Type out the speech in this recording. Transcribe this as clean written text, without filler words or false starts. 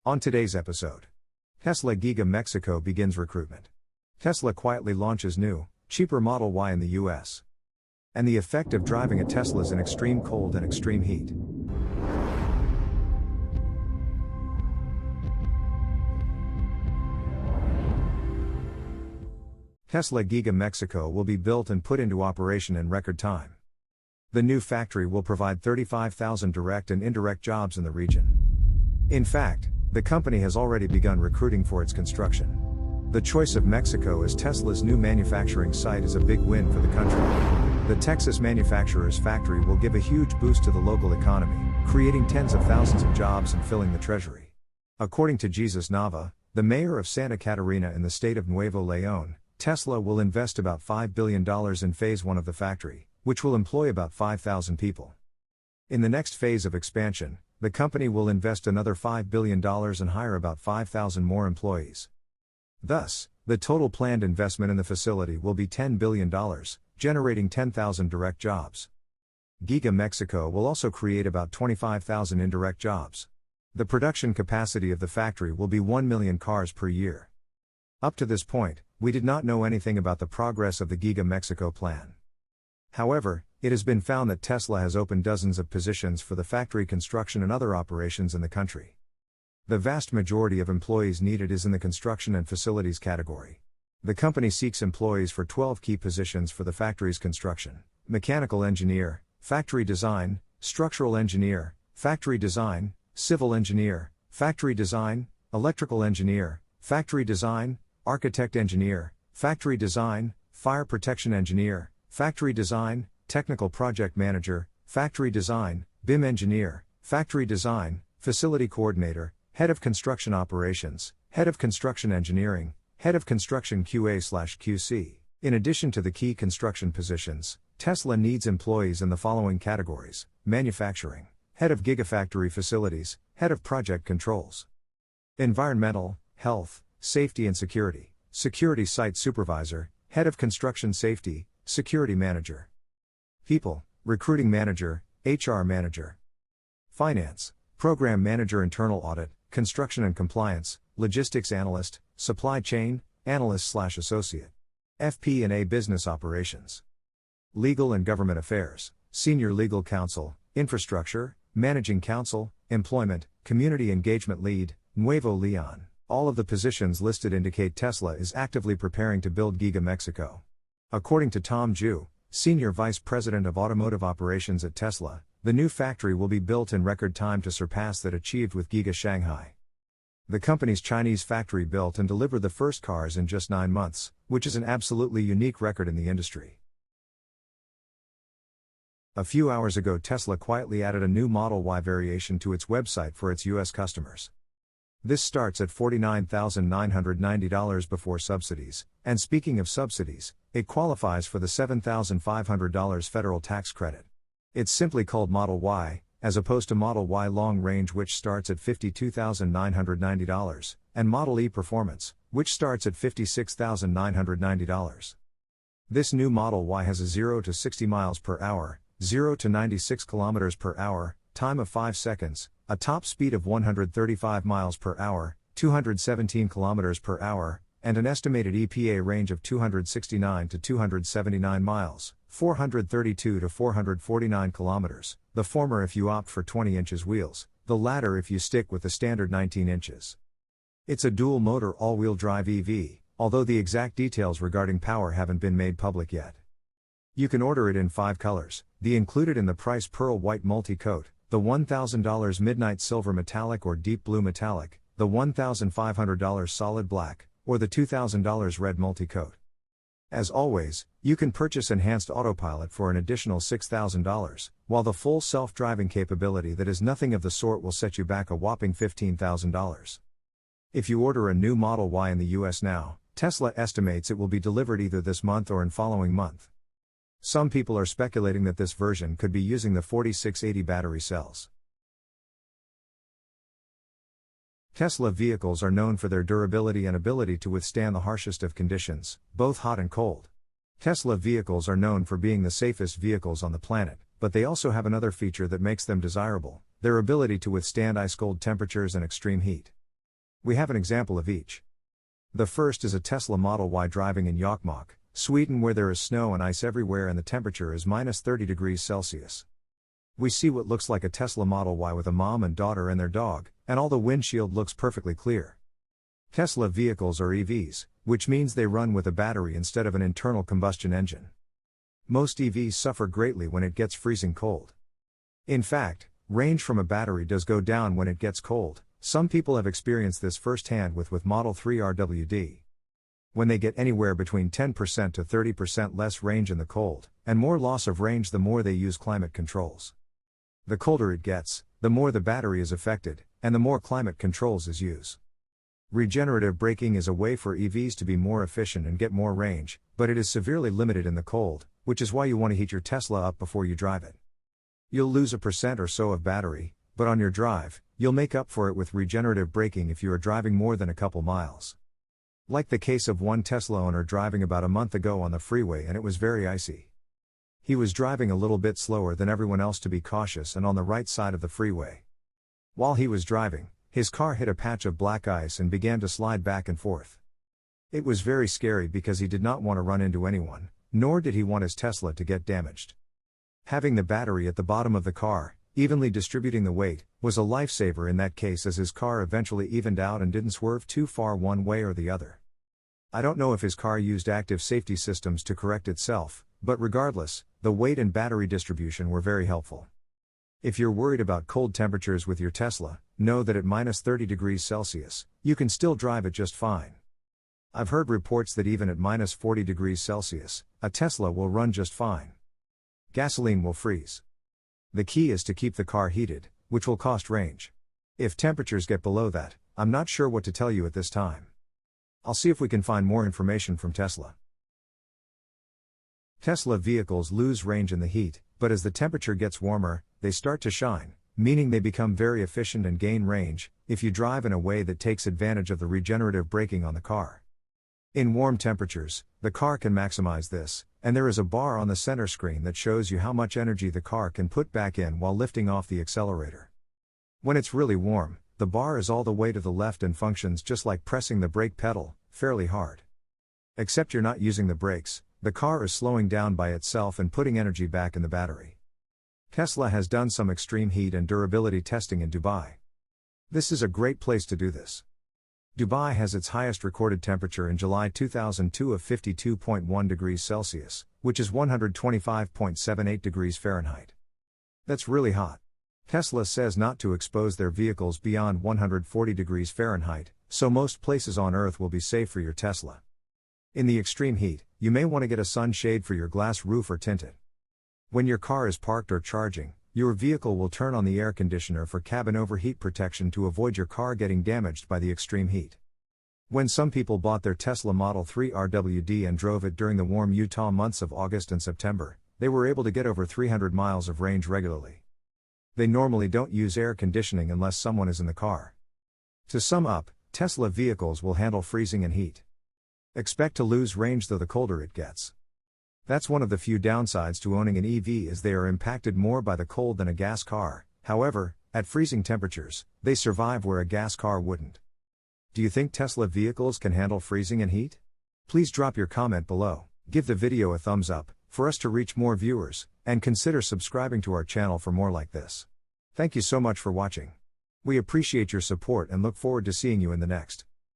On today's episode, Tesla Giga Mexico begins recruitment. Tesla quietly launches new, cheaper Model Y in the US. And the effect of driving a Teslas in extreme cold and extreme heat. Tesla Giga Mexico will be built and put into operation in record time. The new factory will provide 35,000 direct and indirect jobs in the region. In fact, the company has already begun recruiting for its construction. The choice of Mexico as Tesla's new manufacturing site is a big win for the country. The Texas manufacturer's factory will give a huge boost to the local economy, creating tens of thousands of jobs and filling the treasury. According to Jesus Nava, the mayor of Santa Catarina in the state of Nuevo León, Tesla will invest about $5 billion in phase 1 of the factory, which will employ about 5,000 people. In the next phase of expansion, the company will invest another $5 billion and hire about 5,000 more employees. Thus, the total planned investment in the facility will be $10 billion, generating 10,000 direct jobs. Giga Mexico will also create about 25,000 indirect jobs. The production capacity of the factory will be 1 million cars per year. Up to this point, we did not know anything about the progress of the Giga Mexico plan. However, it has been found that Tesla has opened dozens of positions for the factory construction and other operations in the country. The vast majority of employees needed is in the construction and facilities category. The company seeks employees for 12 key positions for the factory's construction: mechanical engineer, factory design, structural engineer, factory design, civil engineer, factory design, electrical engineer, factory design, architect engineer, factory design, fire protection engineer, factory design, technical project manager, factory design, BIM engineer, factory design, facility coordinator, head of construction operations, head of construction engineering, head of construction QA/QC. In addition to the key construction positions, Tesla needs employees in the following categories: manufacturing, head of gigafactory facilities, head of project controls, environmental, health, safety and security, security site supervisor, head of construction safety, security manager. People, recruiting manager, HR manager. Finance, program manager, internal audit, construction and compliance, logistics analyst, supply chain, analyst/associate. FP&A business operations. Legal and government affairs, senior legal counsel, infrastructure, managing counsel, employment, community engagement lead, Nuevo León. All of the positions listed indicate Tesla is actively preparing to build Giga Mexico. According to Tom Zhu, Senior Vice President of Automotive Operations at Tesla, the new factory will be built in record time to surpass that achieved with Giga Shanghai. The company's Chinese factory built and delivered the first cars in just 9 months, which is an absolutely unique record in the industry. A few hours ago, Tesla quietly added a new Model Y variation to its website for its US customers. This starts at $49,990 before subsidies, and speaking of subsidies, it qualifies for the $7,500 federal tax credit. It's simply called Model Y, as opposed to Model Y Long Range, which starts at $52,990, and Model E Performance, which starts at $56,990. This new Model Y has a 0 to 60 miles per hour, 0 to 96 kilometers per hour, time of 5 seconds, a top speed of 135 miles per hour, 217 kilometers per hour, and an estimated EPA range of 269 to 279 miles, 432 to 449 kilometers, the former if you opt for 20 inches wheels, the latter if you stick with the standard 19 inches. It's a dual-motor all-wheel drive EV, although the exact details regarding power haven't been made public yet. You can order it in 5 colors, the included in the price Pearl White Multi-Coat, the $1,000 Midnight Silver Metallic or Deep Blue Metallic, the $1,500 Solid Black, or the $2,000 Red Multi-Coat. As always, you can purchase Enhanced Autopilot for an additional $6,000, while the full self-driving capability that is nothing of the sort will set you back a whopping $15,000. If you order a new Model Y in the US now, Tesla estimates it will be delivered either this month or in following month. Some people are speculating that this version could be using the 4680 battery cells. Tesla vehicles are known for their durability and ability to withstand the harshest of conditions, both hot and cold. Tesla vehicles are known for being the safest vehicles on the planet, but they also have another feature that makes them desirable: their ability to withstand ice-cold temperatures and extreme heat. We have an example of each. The first is a Tesla Model Y driving in Jokkmokk, Sweden, where there is snow and ice everywhere and the temperature is minus 30 degrees Celsius. We see what looks like a Tesla Model Y with a mom and daughter and their dog, and all the windshield looks perfectly clear. Tesla vehicles are EVs, which means they run with a battery instead of an internal combustion engine. Most EVs suffer greatly when it gets freezing cold. In fact, range from a battery does go down when it gets cold. Some people have experienced this firsthand with Model 3 RWD. When they get anywhere between 10% to 30% less range in the cold, and more loss of range the more they use climate controls. The colder it gets, the more the battery is affected, and the more climate controls is used. Regenerative braking is a way for EVs to be more efficient and get more range, but it is severely limited in the cold, which is why you want to heat your Tesla up before you drive it. You'll lose 1% or so of battery, but on your drive, you'll make up for it with regenerative braking if you are driving more than a couple miles. Like the case of one Tesla owner driving about a month ago on the freeway and it was very icy. He was driving a little bit slower than everyone else to be cautious and on the right side of the freeway. While he was driving, his car hit a patch of black ice and began to slide back and forth. It was very scary because he did not want to run into anyone, nor did he want his Tesla to get damaged. Having the battery at the bottom of the car, evenly distributing the weight, was a lifesaver in that case as his car eventually evened out and didn't swerve too far one way or the other. I don't know if his car used active safety systems to correct itself, but regardless, the weight and battery distribution were very helpful. If you're worried about cold temperatures with your Tesla, know that at minus 30 degrees Celsius, you can still drive it just fine. I've heard reports that even at minus 40 degrees Celsius, a Tesla will run just fine. Gasoline will freeze. The key is to keep the car heated, which will cost range. If temperatures get below that, I'm not sure what to tell you at this time. I'll see if we can find more information from Tesla. Tesla vehicles lose range in the heat, but as the temperature gets warmer, they start to shine, meaning they become very efficient and gain range, if you drive in a way that takes advantage of the regenerative braking on the car. In warm temperatures, the car can maximize this, and there is a bar on the center screen that shows you how much energy the car can put back in while lifting off the accelerator. When it's really warm, the bar is all the way to the left and functions just like pressing the brake pedal, fairly hard. Except you're not using the brakes, the car is slowing down by itself and putting energy back in the battery. Tesla has done some extreme heat and durability testing in Dubai. This is a great place to do this. Dubai has its highest recorded temperature in July 2002 of 52.1 degrees Celsius, which is 125.78 degrees Fahrenheit. That's really hot. Tesla says not to expose their vehicles beyond 140 degrees Fahrenheit, so most places on Earth will be safe for your Tesla. In the extreme heat, you may want to get a sunshade for your glass roof or tint it. When your car is parked or charging, your vehicle will turn on the air conditioner for cabin overheat protection to avoid your car getting damaged by the extreme heat. When some people bought their Tesla Model 3 RWD and drove it during the warm Utah months of August and September, they were able to get over 300 miles of range regularly. They normally don't use air conditioning unless someone is in the car. To sum up, Tesla vehicles will handle freezing and heat. Expect to lose range though the colder it gets. That's one of the few downsides to owning an EV, as they are impacted more by the cold than a gas car. However, at freezing temperatures, they survive where a gas car wouldn't. Do you think Tesla vehicles can handle freezing and heat? Please drop your comment below, give the video a thumbs up, for us to reach more viewers, and consider subscribing to our channel for more like this. Thank you so much for watching. We appreciate your support and look forward to seeing you in the next.